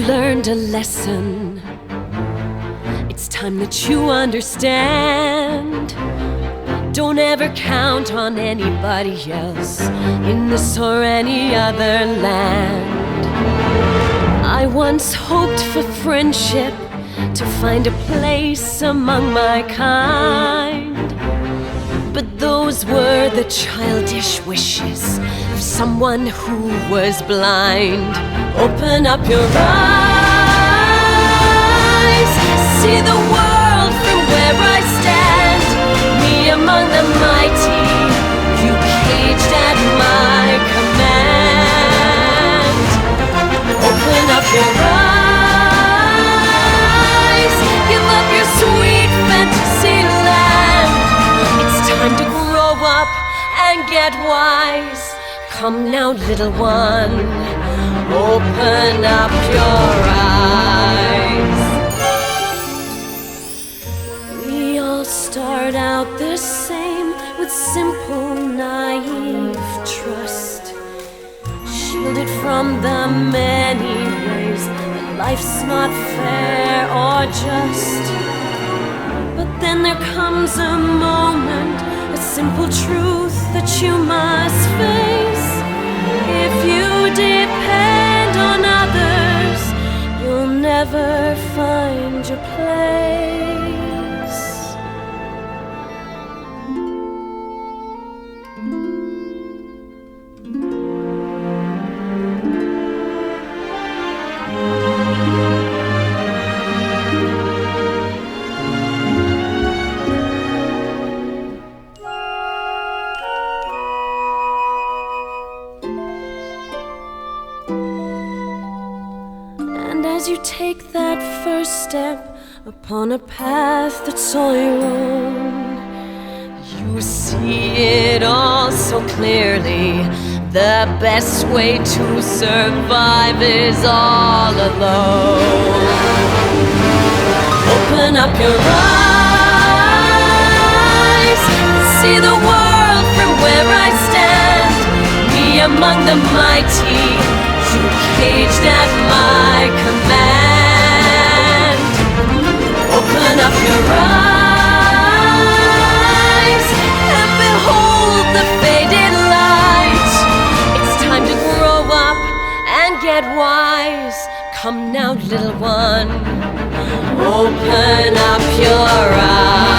learned a lesson. It's time that you understand. Don't ever count on anybody else in this or any other land. I once hoped for friendship, to find a place among my kind. But those were the childish wishes of someone who was blind. Open up your eyes, see the world from where I stand. Me among the mighty, you caged at my command. Open up your eyes, give up your sweet fantasy land. It's time to grow up and get wise. Come now, little one, open up your eyes. We all start out the same, with simple, naive trust, shielded from the many ways that life's not fair or just. But then there comes a moment, a simple truth that you must face. If you depend on others, you'll never find your place. As you take that first step upon a path that's all your own, you see it all so clearly. The best way to survive is all alone. Open up your eyes, see the world from where I stand. Me among the mighty, you caged at my command. Open up your eyes and behold the faded light. It's time to grow up and get wise. Come now, little one, open up your eyes.